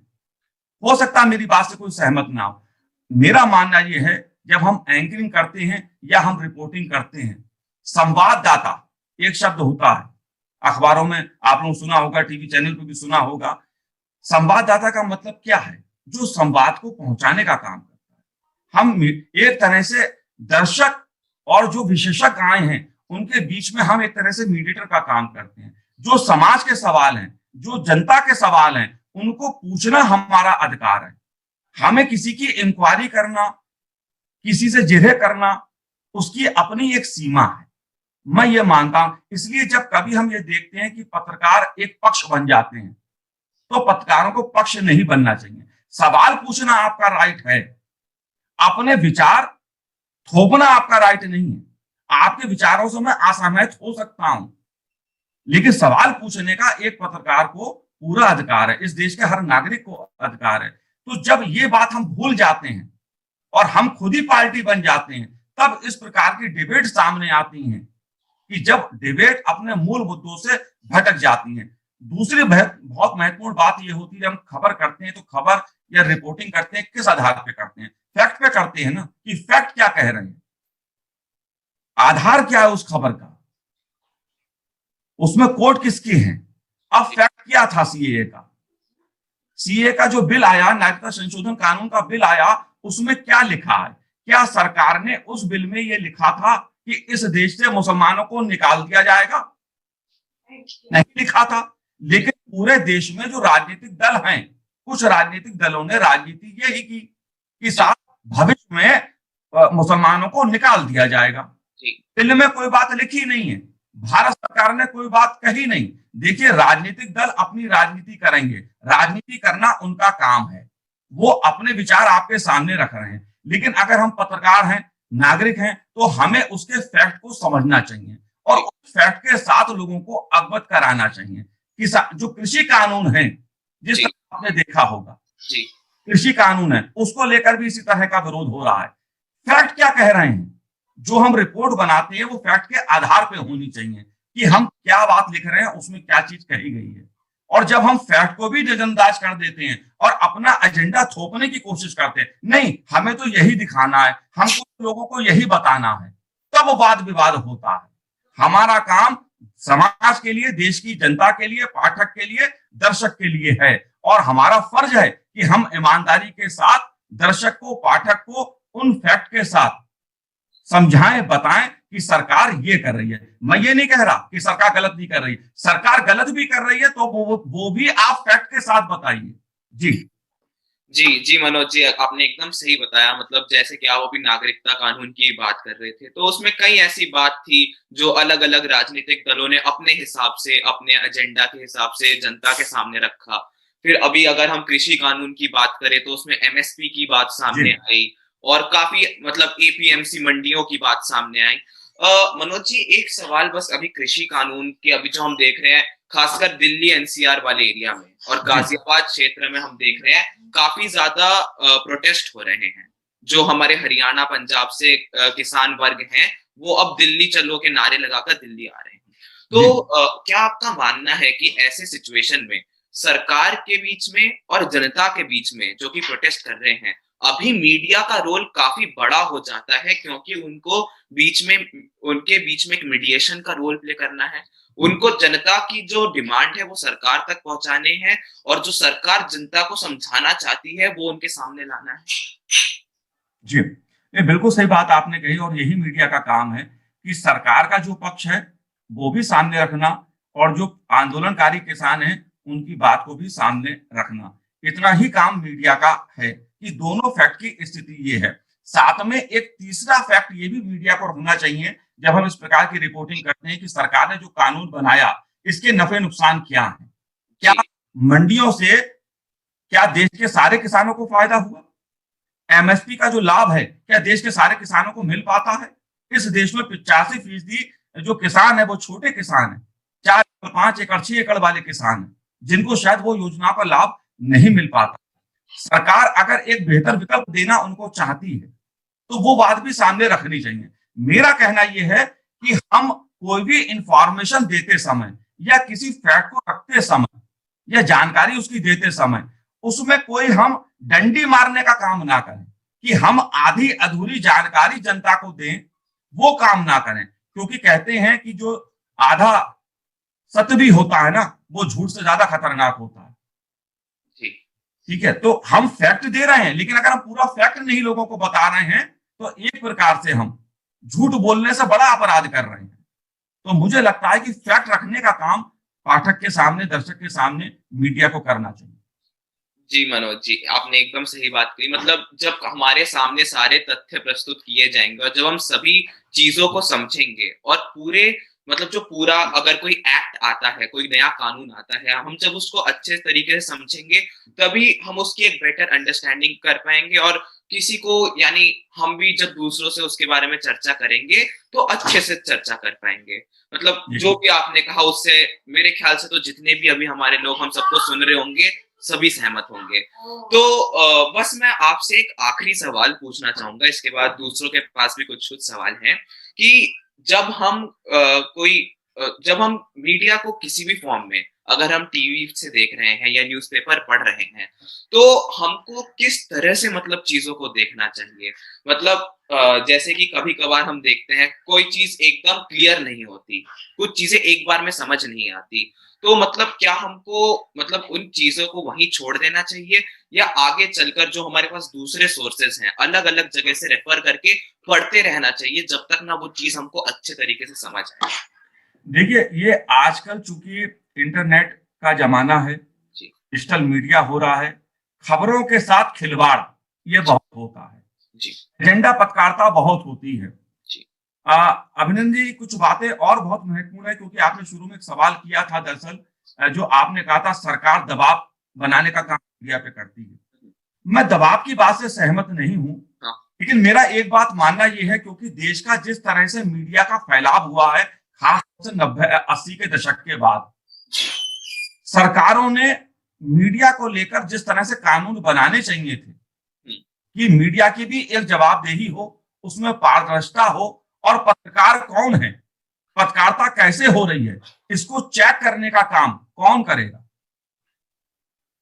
हो सकता है मेरी बात से कोई सहमत ना हो। मेरा मानना यह है, जब हम एंकरिंग करते हैं या हम रिपोर्टिंग करते हैं, संवाददाता एक शब्द होता है, अखबारों में आप लोगों सुना होगा, टीवी चैनल पर भी सुना होगा। संवाददाता का मतलब क्या है? जो संवाद को पहुंचाने का काम करता है। हम एक तरह से दर्शक और जो विशेषज्ञ आए हैं उनके बीच में हम एक तरह से मीडिएटर का काम करते हैं। जो समाज के सवाल हैं, जो जनता के सवाल हैं, उनको पूछना हमारा अधिकार है। हमें किसी की इंक्वायरी करना, किसी से जिरह करना, उसकी अपनी एक सीमा है, मैं ये मानता हूं। इसलिए जब कभी हम ये देखते हैं कि पत्रकार एक पक्ष बन जाते हैं, तो पत्रकारों को पक्ष नहीं बनना चाहिए। सवाल पूछना आपका राइट है, अपने विचार थोपना आपका राइट नहीं है। आपके विचारों से मैं असहमत हो सकता हूं, लेकिन सवाल पूछने का एक पत्रकार को पूरा अधिकार है, इस देश के हर नागरिक को अधिकार है। तो जब ये बात हम भूल जाते हैं और हम खुद ही पार्टी बन जाते हैं, तब इस प्रकार की डिबेट सामने आती हैं कि जब डिबेट अपने मूल मुद्दों से भटक जाती है। दूसरी बहुत महत्वपूर्ण बात यह होती है, हम खबर करते हैं तो खबर या रिपोर्टिंग करते हैं किस आधार पे करते हैं? फैक्ट पे करते हैं ना, कि फैक्ट क्या कह रहे हैं, आधार क्या है उस खबर का, उसमें कोर्ट किसके हैं। अब फैक्ट क्या था सीए का जो बिल आया, नागरिकता संशोधन कानून का बिल आया, उसमें क्या लिखा है? क्या सरकार ने उस बिल में यह लिखा था कि इस देश से मुसलमानों को निकाल दिया जाएगा? नहीं लिखा था। लेकिन पूरे देश में जो राजनीतिक दल हैं, कुछ राजनीतिक दलों ने राजनीति यही की कि साथ भविष्य में मुसलमानों को निकाल दिया जाएगा। बिल में कोई बात लिखी नहीं है, भारत सरकार ने कोई बात कही नहीं। देखिए, राजनीतिक दल अपनी राजनीति करेंगे, राजनीति करना उनका काम है, वो अपने विचार आपके सामने रख रहे हैं। लेकिन अगर हम पत्रकार हैं, नागरिक हैं, तो हमें उसके फैक्ट को समझना चाहिए और उस फैक्ट के साथ लोगों को अवगत कराना चाहिए। जो कृषि कानून है, जिस तरह आपने देखा होगा, कृषि कानून है, उसको लेकर भी इसी तरह का विरोध हो रहा है। फैक्ट क्या कह रहे हैं? जो हम रिपोर्ट बनाते हैं वो फैक्ट के आधार पे होनी चाहिए कि हम क्या बात लिख रहे हैं, उसमें क्या चीज कही गई है। और जब हम फैक्ट को भी नजरअंदाज कर देते हैं और अपना एजेंडा थोपने की कोशिश करते हैं, नहीं हमें तो यही दिखाना है, हमको लोगों को यही बताना है, तब वाद विवाद होता है। हमारा काम समाज के लिए, देश की जनता के लिए, पाठक के लिए, दर्शक के लिए है और हमारा फर्ज है कि हम ईमानदारी के साथ दर्शक को, पाठक को उन फैक्ट के साथ समझाएं, बताएं कि सरकार ये कर रही है। मैं ये नहीं कह रहा कि सरकार गलत नहीं कर रही, सरकार गलत भी कर रही है तो वो भी आप फैक्ट के साथ बताइए। जी जी मनोज जी, आपने एकदम सही बताया। मतलब जैसे कि आप अभी नागरिकता कानून की बात कर रहे थे, तो उसमें कई ऐसी बात थी जो अलग अलग राजनीतिक दलों ने अपने हिसाब से, अपने एजेंडा के हिसाब से जनता के सामने रखा। फिर अभी अगर हम कृषि कानून की बात करें तो उसमें एमएसपी की बात सामने आई और काफी मतलब एपीएमसी मंडियों की बात सामने आई। मनोज जी, एक सवाल बस अभी कृषि कानून के अभी जो हम देख रहे हैं, खासकर दिल्ली एनसीआर वाले एरिया में और गाजियाबाद क्षेत्र में हम देख रहे हैं काफी ज्यादा प्रोटेस्ट हो रहे हैं। जो हमारे हरियाणा, पंजाब से किसान वर्ग हैं, वो अब दिल्ली चलो के नारे लगाकर दिल्ली आ रहे हैं। तो क्या आपका मानना है कि ऐसे सिचुएशन में सरकार के बीच में और जनता के बीच में जो कि प्रोटेस्ट कर रहे हैं, अभी मीडिया का रोल काफी बड़ा हो जाता है, क्योंकि उनके बीच में एक मीडिएशन का रोल प्ले करना है, उनको जनता की जो डिमांड है वो सरकार तक पहुंचाने हैं और जो सरकार जनता को समझाना चाहती है वो उनके सामने लाना है। जी, ये बिल्कुल सही बात आपने कही और यही मीडिया का काम है कि सरकार का जो पक्ष है वो भी सामने रखना और जो आंदोलनकारी किसान हैं उनकी बात को भी सामने रखना। इतना ही काम मीडिया का है कि दोनों फैक्ट की स्थिति ये है। साथ में एक तीसरा फैक्ट ये भी मीडिया को रखना चाहिए जब हम इस प्रकार की रिपोर्टिंग करते हैं कि सरकार ने जो कानून बनाया इसके नफे नुकसान क्या है। क्या मंडियों से क्या देश के सारे किसानों को फायदा हुआ? एमएसपी का जो लाभ है क्या देश के सारे किसानों को मिल पाता है? इस देश में 85% जो किसान है वो छोटे किसान है, 4, 5 एकड़, 6 एकड़ वाले किसान है, जिनको शायद वो योजना का लाभ नहीं मिल पाता। सरकार अगर एक बेहतर विकल्प देना उनको चाहती है तो वो बात भी सामने रखनी चाहिए। मेरा कहना यह है कि हम कोई भी इंफॉर्मेशन देते समय या किसी फैक्ट को रखते समय या जानकारी उसकी देते समय उसमें कोई हम डंडी मारने का काम ना करें कि हम आधी अधूरी जानकारी जनता को दें, वो काम ना करें। क्योंकि कहते हैं कि जो आधा सत्य भी होता है ना, वो झूठ से ज्यादा खतरनाक होता है। ठीक है, तो हम फैक्ट दे रहे हैं लेकिन अगर हम पूरा फैक्ट नहीं लोगों को बता रहे हैं तो एक प्रकार से हम झूठ बोलने से बड़ा अपराध कर रहे हैं। तो मुझे लगता है कि फैक्ट रखने का काम पाठक के सामने, दर्शक के सामने मीडिया को करना चाहिए। जी मनोज जी, आपने एकदम सही बात कही। मतलब जब हमारे सामने सारे तथ्य प्रस्तुत किए जाएंगे और जब हम सभी चीजों को समझेंगे और पूरे मतलब जो पूरा अगर कोई एक्ट आता है, कोई नया कानून आता है, हम जब उसको अच्छे तरीके से समझेंगे तभी हम उसकी एक बेटर अंडरस्टैंडिंग कर पाएंगे और किसी को, यानी हम भी जब दूसरों से उसके बारे में चर्चा करेंगे तो अच्छे से चर्चा कर पाएंगे। मतलब जो भी आपने कहा उससे मेरे ख्याल से तो जितने भी अभी हमारे लोग हम सबको सुन रहे होंगे सभी सहमत होंगे। तो बस मैं आपसे एक आखिरी सवाल पूछना चाहूंगा, इसके बाद दूसरों के पास भी कुछ सवाल हैं कि जब हम मीडिया को किसी भी फॉर्म में, अगर हम टीवी से देख रहे हैं या न्यूज़पेपर पढ़ रहे हैं, तो हमको किस तरह से मतलब चीजों को देखना चाहिए। मतलब जैसे कि कभी कभार हम देखते हैं कोई चीज एकदम क्लियर नहीं होती, कुछ चीजें एक बार में समझ नहीं आती, तो मतलब क्या हमको मतलब उन चीजों को वहीं छोड़ देना चाहिए या आगे चलकर जो हमारे पास दूसरे सोर्सेज हैं अलग अलग जगह से रेफर करके पढ़ते रहना चाहिए जब तक ना वो चीज हमको अच्छे तरीके से समझ आए? देखिए, ये आजकल चूंकि इंटरनेट का जमाना है, डिजिटल मीडिया हो रहा है, खबरों के साथ खिलवाड़ ये बहुत होता है, जी एजेंडा पत्रकारिता बहुत होती है। जी अभिनंदन जी, कुछ बातें और बहुत महत्वपूर्ण है, क्योंकि आपने शुरू में एक सवाल किया था दरअसल, जो आपने कहा था सरकार दबाव बनाने का काम मीडिया पे करती है। मैं दबाव की बात से सहमत नहीं हूं, हाँ। लेकिन मेरा एक बात मानना यह है, क्योंकि देश का जिस तरह से मीडिया का फैलाव हुआ है, खासतौर से 90-80 के दशक के बाद, सरकारों ने मीडिया को लेकर जिस तरह से कानून बनाने चाहिए थे कि मीडिया की भी एक जवाबदेही हो, उसमें पारदर्शिता हो, और पत्रकार कौन है, पत्रकारिता कैसे हो रही है, इसको चेक करने का काम कौन करेगा।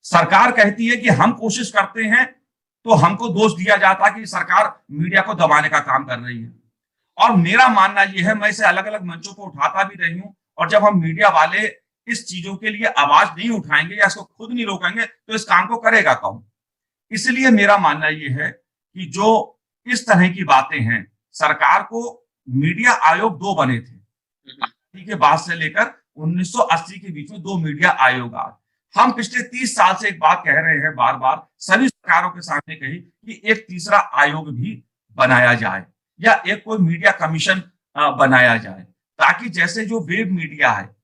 सरकार कहती है कि हम कोशिश करते हैं, तो हमको दोष दिया जाता कि सरकार मीडिया को दबाने का काम कर रही है। और मेरा मानना यह है, मैं इसे अलग अलग मंचों पर उठाता भी रही हूं, और जब हम मीडिया वाले इस चीजों के लिए आवाज नहीं उठाएंगे या इसको खुद नहीं रोकेंगे, तो इस काम को करेगा कौन। इसलिए मेरा मानना यह है कि जो इस तरह की बातें हैं, सरकार को मीडिया आयोग 2 बने थे के बाद से लेकर 1980 के बीच में 2 मीडिया आयोग आए। हम पिछले 30 साल से एक बात कह रहे हैं, बार बार सभी सरकारों के सामने कही कि एक तीसरा आयोग भी बनाया जाए, या एक कोई मीडिया कमीशन बनाया जाए, ताकि जैसे जो वेब मीडिया है,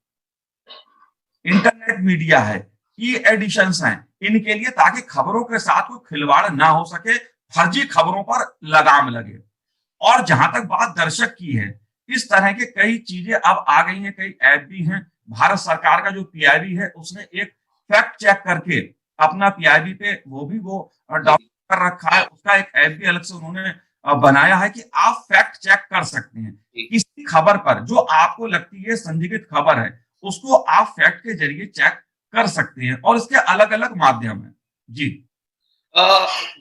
इंटरनेट मीडिया है, ई एडिशंस हैं, इनके लिए, ताकि खबरों के साथ कोई खिलवाड़ ना हो सके, फर्जी खबरों पर लगाम लगे। और जहां तक बात दर्शक की है, इस तरह के कई चीजें अब आ गई हैं, कई ऐप भी हैं। भारत सरकार का जो पीआईबी है, उसने एक फैक्ट चेक करके अपना पीआईबी पे वो डाउनलोड कर रखा है, उसका एक ऐप भी अलग से उन्होंने बनाया है कि आप फैक्ट चेक कर सकते हैं। किसी खबर पर जो आपको लगती है संदिग्ध खबर है, उसको आप फैक्ट के जरिए चेक कर सकते हैं, और इसके अलग अलग माध्यम है। जी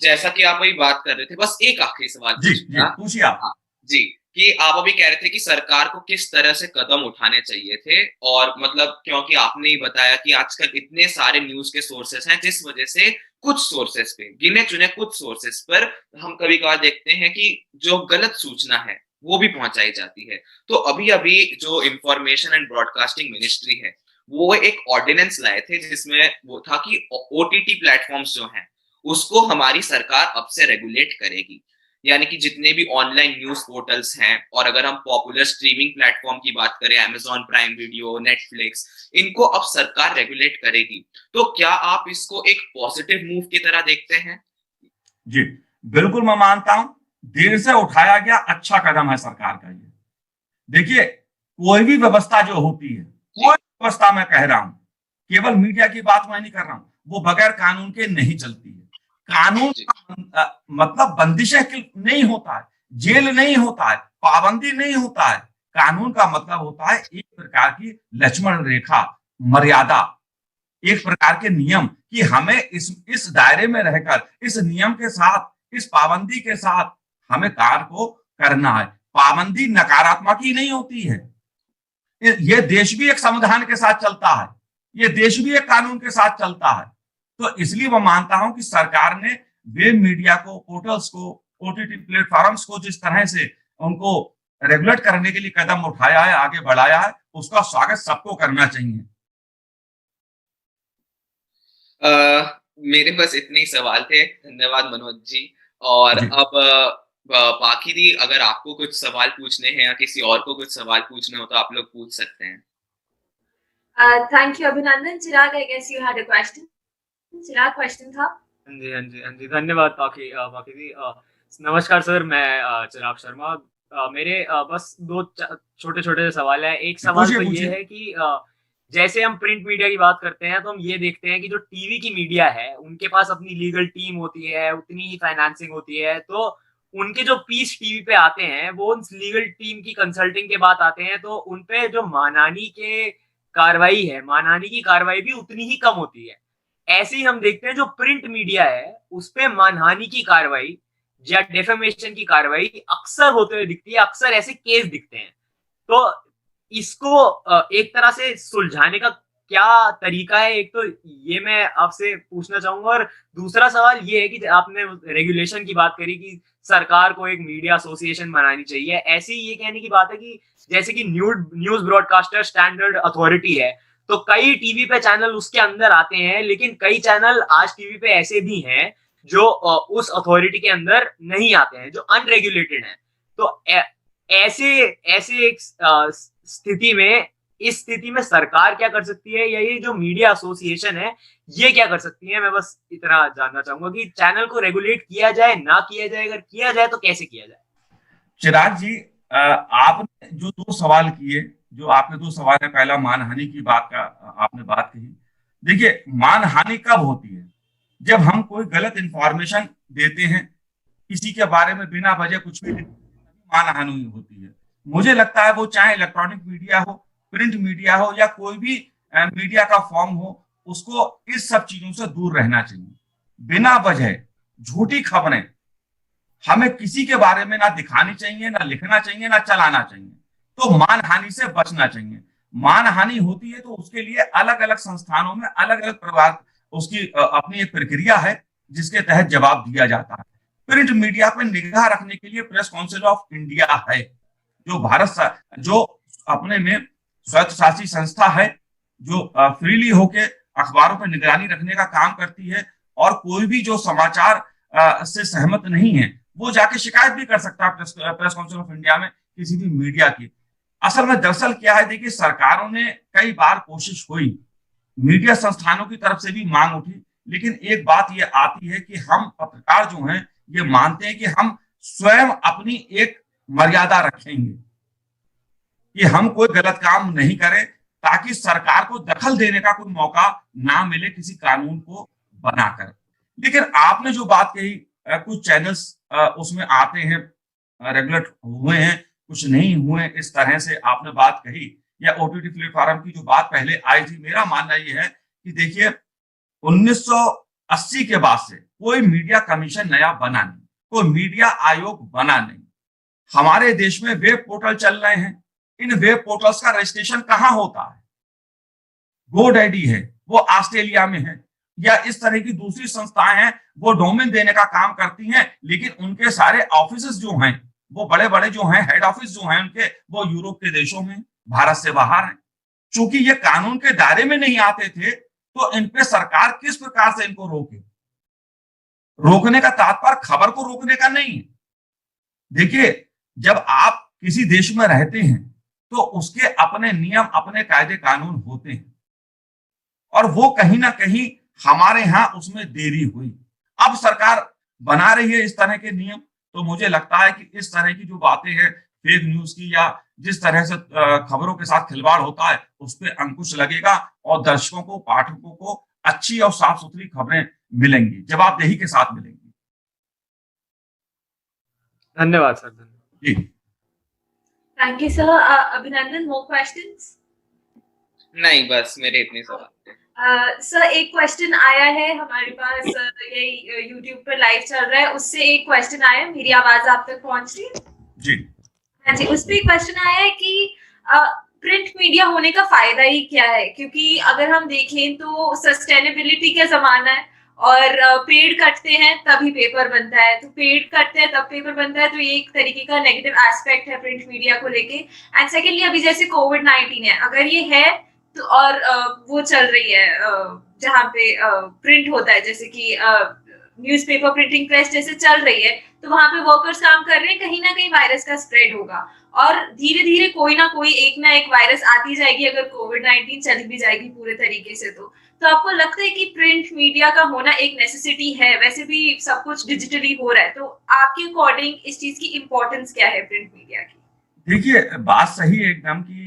जैसा कि आप अभी बात कर रहे थे, बस एक आखिरी सवाल पूछिए आप। हाँ, जी, कि आप अभी कह रहे थे कि सरकार को किस तरह से कदम उठाने चाहिए थे, और मतलब क्योंकि आपने ही बताया कि आजकल इतने सारे न्यूज के सोर्सेस हैं, जिस वजह से कुछ सोर्सेस पे, गिने चुने कुछ सोर्सेस पर हम कभी कभार देखते हैं कि जो गलत सूचना है वो भी पहुंचाई जाती है। तो अभी अभी जो इंफॉर्मेशन एंड ब्रॉडकास्टिंग मिनिस्ट्री है, वो एक ऑर्डिनेंस लाए थे, जिसमें वो था कि ओटीटी प्लेटफॉर्म्स जो हैं उसको हमारी सरकार अब से रेगुलेट करेगी। यानी कि जितने भी ऑनलाइन न्यूज पोर्टल्स हैं, और अगर हम पॉपुलर स्ट्रीमिंग प्लेटफॉर्म की बात करें, अमेजॉन प्राइम वीडियो, नेटफ्लिक्स, इनको अब सरकार रेगुलेट करेगी। तो क्या आप इसको एक पॉजिटिव मूव की तरह देखते हैं? जी बिल्कुल, मैं मानता हूं देर से उठाया गया अच्छा कदम है सरकार का ये। देखिए, कोई भी व्यवस्था जो होती है, कोई व्यवस्था मैं कह रहा हूं, केवल मीडिया की बात मैं नहीं कर रहा हूं, वो बगैर कानून के नहीं चलती है। कानून का मतलब बंदिशें नहीं होता है, जेल नहीं होता है, पाबंदी नहीं होता है। कानून का मतलब होता है एक प्रकार की लक्ष्मण रेखा, मर्यादा, एक प्रकार के नियम, कि हमें इस दायरे में रहकर, इस नियम के साथ, इस पाबंदी के साथ हमें कार्य को करना है। पाबंदी नकारात्मक ही नहीं होती है, ये देश भी एक संविधान के साथ चलता है, ये देश भी एक कानून के साथ चलता है। तो इसलिए मैं मानता हूं कि सरकार ने वेब मीडिया को, पोर्टल्स को, ओटीटी प्लेटफॉर्म्स को जिस तरह से उनको रेगुलेट करने के लिए कदम उठाया है, आगे बढ़ाया है, उसका स्वागत सबको करना चाहिए। मेरे बस इतने ही सवाल थे। धन्यवाद मनोज जी। और अब बाकी दी, अगर आपको कुछ सवाल पूछने हैं या किसी और को कुछ सवाल पूछने हो तो आप लोग पूछ सकते हैं। Thank you Abhinandan. Chirag, I guess you had a question. Chirag, question था? हाँ जी, धन्यवाद बाकी दी। नमस्कार सर, मैं चिराग शर्मा। मेरे बस 2 छोटे छोटे सवाल है। एक सवाल तो ये है कि जैसे हम प्रिंट मीडिया की बात करते हैं, तो हम ये देखते हैं कि जो टीवी की मीडिया है, उनके पास अपनी लीगल टीम होती है, उतनी ही फाइनेंसिंग होती है, तो उनके जो पीस टीवी पे आते हैं, वो उन लीगल टीम की कंसल्टिंग के बाद आते हैं, तो उनपे जो मानहानि के कार्रवाई है, मानहानि की कार्रवाई भी उतनी ही कम होती है। ऐसे ही हम देखते हैं जो प्रिंट मीडिया है, उस पे मानहानि की कार्रवाई या डेफेमेशन की कार्रवाई अक्सर होते हुए दिखती है, अक्सर ऐसे केस दिखते हैं। तो इसको एक तरह से सुलझाने का क्या तरीका है, एक तो ये मैं आपसे पूछना चाहूंगा। और दूसरा सवाल ये है कि आपने रेगुलेशन की बात करी कि सरकार को एक मीडिया एसोसिएशन बनानी चाहिए। ऐसी ये कहने की बात है कि जैसे कि न्यूज ब्रॉडकास्टर स्टैंडर्ड अथॉरिटी है, तो कई टीवी पे चैनल उसके अंदर आते हैं, लेकिन कई चैनल आज टीवी पे ऐसे भी हैं जो उस अथॉरिटी के अंदर नहीं आते हैं, जो अनरेगुलेटेड हैं। तो ऐसे एक स्थिति में, इस स्थिति में सरकार क्या कर सकती है, या ये जो मीडिया एसोसिएशन है ये क्या कर सकती है? मैं बस इतना जानना चाहूंगा कि चैनल को रेगुलेट किया जाए, ना किया जाए, अगर किया जाए तो कैसे किया जाए? चिराग जी, आपने जो दो सवाल किए, जो आपने दो सवाल है, पहला मानहानि की बात का आपने बात कही। देखिए, मानहानि कब होती है? जब हम कोई गलत इंफॉर्मेशन देते हैं किसी के बारे में, बिना वजह कुछ भी, मानहानि होती है। मुझे लगता है वो चाहे इलेक्ट्रॉनिक मीडिया हो, प्रिंट मीडिया हो, या कोई भी मीडिया का फॉर्म हो, उसको इस सब चीजों से दूर रहना चाहिए। बिना वजह झूठी खबरें हमें किसी के बारे में ना दिखानी चाहिए, ना लिखना चाहिए, ना चलाना चाहिए। तो मानहानि से बचना चाहिए। मानहानि होती है तो उसके लिए अलग अलग संस्थानों में अलग अलग प्रकार उसकी अपनी एक प्रक्रिया है जिसके तहत जवाब दिया जाता है। प्रिंट मीडिया पर निगाह रखने के लिए प्रेस काउंसिल ऑफ इंडिया है, जो अपने में स्वायत्तशासी संस्था है, जो फ्रीली होके अखबारों पर निगरानी रखने का काम करती है। और कोई भी जो समाचार से सहमत नहीं है वो जाके शिकायत भी कर सकता है प्रेस काउंसिल ऑफ इंडिया में किसी भी मीडिया की। असल में दरअसल क्या है, देखिए, सरकारों ने कई बार कोशिश हुई, मीडिया संस्थानों की तरफ से भी मांग उठी, लेकिन एक बात ये आती है कि हम पत्रकार जो हैं ये मानते हैं कि हम स्वयं अपनी एक मर्यादा रखेंगे कि हम कोई गलत काम नहीं करें, ताकि सरकार को दखल देने का कोई मौका ना मिले किसी कानून को बनाकर। लेकिन आपने जो बात कही, कुछ चैनल्स उसमें आते हैं, रेगुलेट हुए हैं, कुछ नहीं हुए, इस तरह से आपने बात कही, या ओटीटी प्लेटफॉर्म की जो बात पहले आई थी। मेरा मानना यह है कि देखिए, 1980 के बाद से कोई मीडिया कमीशन नया बना नहीं, कोई मीडिया आयोग बना नहीं। हमारे देश में वेब पोर्टल चल रहे हैं, इन वेब पोर्टल्स का रजिस्ट्रेशन कहां होता है? गोडैडी है, वो ऑस्ट्रेलिया में है, या इस तरह की दूसरी संस्थाएं हैं, वो डोमेन देने का काम करती हैं, लेकिन उनके सारे ऑफिसेस जो हैं, वो बड़े बड़े जो हैं, हेड ऑफिस जो हैं उनके, वो यूरोप के देशों में, भारत से बाहर हैं। चूंकि ये कानून के दायरे में नहीं आते थे, तो इन पे सरकार किस प्रकार से इनको रोके? रोकने का तात्पर्य खबर को रोकने का नहीं है। देखिए, जब आप किसी देश में रहते हैं तो उसके अपने नियम, अपने कायदे कानून होते हैं, और वो कहीं ना कहीं हमारे यहाँ उसमें देरी हुई। अब सरकार बना रही है इस तरह के नियम, तो मुझे लगता है कि इस तरह की जो बातें हैं, फेक न्यूज की, या जिस तरह से खबरों के साथ खिलवाड़ होता है, उस पर अंकुश लगेगा और दर्शकों को, पाठकों को अच्छी और साफ सुथरी खबरें मिलेंगी, जवाबदेही के साथ मिलेंगी। धन्यवाद सर। जी, थैंक यू सर। अभिनंदन, मोर क्वेश्चंस? नहीं, बस मेरे इतने सवाल थे। सर, एक क्वेश्चन आया है हमारे पास, ये यूट्यूब पर लाइव चल रहा है, उससे एक क्वेश्चन आया, मेरी आवाज आप तक पहुंच रही है? जी, हाँ जी। उस पे एक क्वेश्चन आया है कि प्रिंट मीडिया होने का फायदा ही क्या है, क्योंकि अगर हम देखें तो सस्टेनेबिलिटी का जमाना है, और पेड़ कटते हैं तभी पेपर बनता है, तो पेड़ कटते हैं तब पेपर बनता है, तो ये एक तरीके का नेगेटिव एस्पेक्ट है प्रिंट मीडिया को लेके। एंड सेकेंडली, अभी जैसे कोविड-19 है, अगर ये है तो, और वो चल रही है जहाँ पे प्रिंट होता है, जैसे कि न्यूज़पेपर प्रिंटिंग प्रेस जैसे चल रही है, तो वहां पे वर्कर्स काम कर रहे हैं, कहीं ना कहीं वायरस का स्प्रेड होगा, और धीरे धीरे कोई ना कोई एक ना एक वायरस आती जाएगी, अगर कोविड-19 चली भी जाएगी पूरे तरीके से। तो आपको लगता है कि प्रिंट मीडिया का होना एक नेसेसिटी है? वैसे भी सब कुछ डिजिटली हो रहा है, तो आपके अकॉर्डिंग इस चीज की इम्पोर्टेंस क्या है प्रिंट मीडिया की? देखिए, बात सही है एकदम कि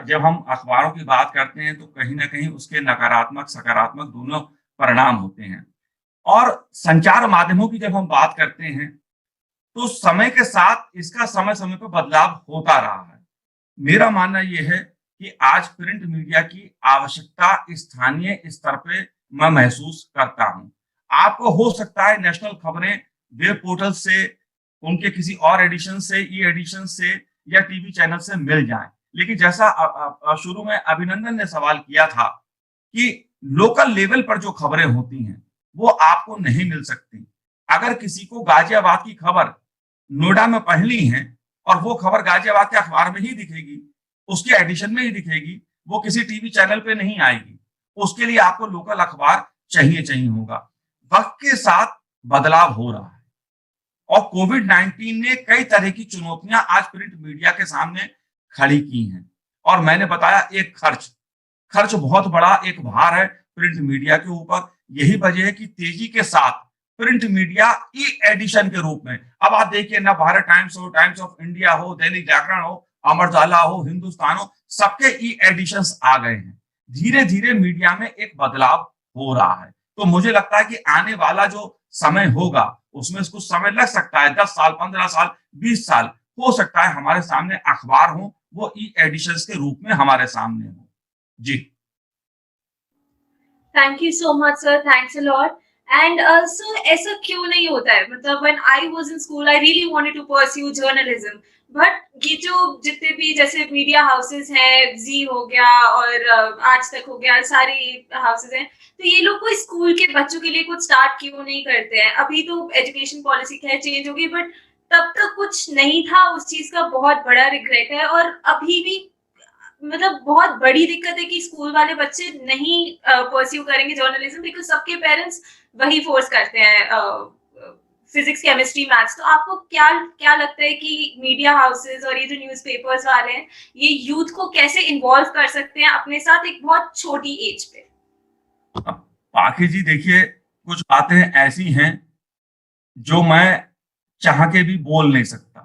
जब हम अखबारों की बात करते हैं तो कहीं ना कहीं उसके नकारात्मक सकारात्मक दोनों परिणाम होते हैं। और संचार माध्यमों की जब हम बात करते हैं तो समय के साथ इसका समय समय पर बदलाव होता रहा है। मेरा मानना यह है कि आज प्रिंट मीडिया की आवश्यकता स्थानीय स्तर पे मैं महसूस करता हूं। आपको हो सकता है नेशनल खबरें वेब पोर्टल से, उनके किसी और एडिशन से, ई एडिशन से, या टीवी चैनल से मिल जाए, लेकिन जैसा शुरू में अभिनंदन ने सवाल किया था कि लोकल लेवल पर जो खबरें होती हैं वो आपको नहीं मिल सकती। अगर किसी को गाजियाबाद की खबर नोएडा में पढ़नी है और वो खबर गाजियाबाद के अखबार में ही दिखेगी, उसके एडिशन में ही दिखेगी, वो किसी टीवी चैनल पे नहीं आएगी। उसके लिए आपको लोकल अखबार चाहिए होगा। वक्त के साथ बदलाव हो रहा है और कोविड-19 ने कई तरह की चुनौतियां आज प्रिंट मीडिया के सामने खड़ी की हैं। और मैंने बताया एक खर्च बहुत बड़ा एक भार है प्रिंट मीडिया के ऊपर। यही वजह है कि तेजी के साथ प्रिंट मीडिया ई एडिशन के रूप में, अब आप देखिए ना, भारत टाइम्स हो, टाइम्स ऑफ इंडिया हो, दैनिक जागरण हो, अमर उजाला हो, हिंदुस्तान हो, सबके ई एडिशंस आ गए हैं। धीरे धीरे मीडिया में एक बदलाव हो रहा है। तो मुझे लगता है कि आने वाला जो समय होगा उसमें कुछ समय लग सकता है, 10 साल, 15 साल, 20 साल हो सकता है हमारे सामने अखबार हो वो ई एडिशंस के रूप में हमारे सामने हो। जी, thank you so much sir, thanks a lot. And sir ऐसा क्यों नहीं होता है, मतलब when I was in school I really wanted to pursue journalism, but ये जो जितने भी जैसे मीडिया हाउसेस हैं, जी हो गया और आज तक हो गया, सारे हाउसेस हैं, तो ये लोग कोई स्कूल के बच्चों के लिए कुछ स्टार्ट क्यों नहीं करते हैं? अभी तो एजुकेशन पॉलिसी खैर चेंज होगी, बट तब तक कुछ नहीं था। उस चीज का बहुत बड़ा रिग्रेट है। और अभी भी मतलब बहुत बड़ी दिक्कत है कि स्कूल वाले बच्चे नहीं परस्यू करेंगे जर्नलिज्म, बिकॉज सबके पेरेंट्स वही फोर्स करते हैं, फिजिक्स, केमिस्ट्री, मैथ्स। तो आपको क्या क्या लगता है कि मीडिया हाउसेस और ये जो न्यूज़पेपर्स वाले हैं, ये यूथ को कैसे इन्वॉल्व कर सकते हैं अपने साथ एक बहुत छोटी एज पे? पाखी जी देखिए, कुछ बातें ऐसी हैं जो मैं चाह के भी बोल नहीं सकता।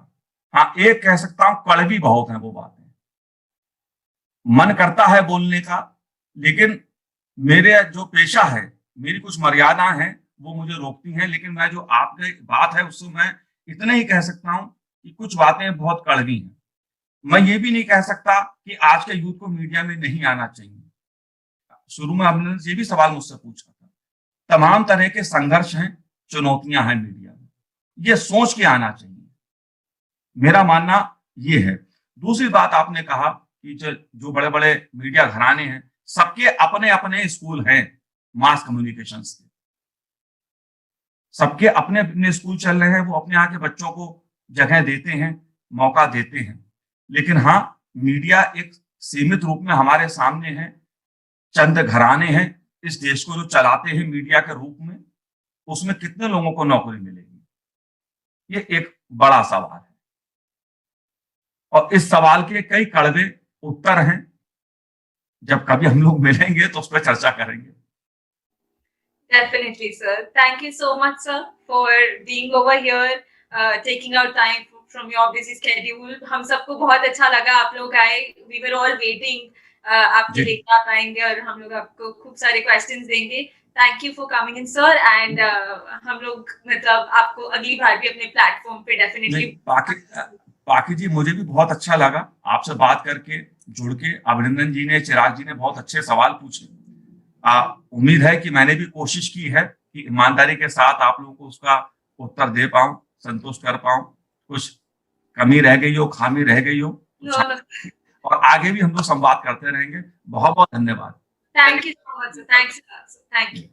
हाँ, एक कह सकता हूं, कड़वी बहुत है वो बातें, मन करता है बोलने का, लेकिन मेरे जो पेशा है, मेरी कुछ मर्यादा हैं, वो मुझे रोकती हैं। लेकिन मैं जो आपने बात है उससे मैं इतना ही कह सकता हूं कि कुछ बातें बहुत कड़वी हैं। मैं ये भी नहीं कह सकता कि आज के यूथ को मीडिया में नहीं आना चाहिए। शुरू में आपने ये भी सवाल मुझसे पूछा था। तमाम तरह के संघर्ष हैं, चुनौतियां हैं मीडिया में, ये सोच के आना चाहिए, मेरा मानना ये है। दूसरी बात आपने कहा कि जो बड़े बड़े मीडिया घराने हैं, सबके अपने अपने स्कूल हैं मास कम्युनिकेशंस के, सबके अपने अपने स्कूल चल रहे हैं, वो अपने यहाँ के बच्चों को जगह देते हैं, मौका देते हैं। लेकिन हाँ, मीडिया एक सीमित रूप में हमारे सामने है। चंद घराने हैं इस देश को जो चलाते हैं मीडिया के रूप में, उसमें कितने लोगों को नौकरी मिलेगी, ये एक बड़ा सवाल है। और इस सवाल के कई कड़वे उत्तर हैं। जब कभी हम लोग मिलेंगे तो उस पर चर्चा करेंगे। Definitely, sir. Thank you so much, sir, for being over here, taking out time from your busy schedule. हम सबको बहुत अच्छा लगा आप लोग आए। We were all waiting. आपके लेके आप आएंगे और हम लोग आपको खूब सारे questions देंगे। Thank you for coming in, sir. And हम लोग मतलब आपको अगली बार भी अपने प्लेटफॉर्म पे definitely। बाकी जी, मुझे भी बहुत अच्छा लगा आपसे बात करके, जुड़ के। अभिनंदन जी ने, चिराग जी ने बहुत अच्छे सवाल पूछे। उम्मीद है कि मैंने भी कोशिश की है कि ईमानदारी के साथ आप लोगों को उसका उत्तर दे पाऊं, संतुष्ट कर पाऊं। कुछ कमी रह गई हो, खामी रह गई हो, और आगे भी हम लोग संवाद करते रहेंगे। बहुत बहुत धन्यवाद। Thank you so much, thanks, thank you.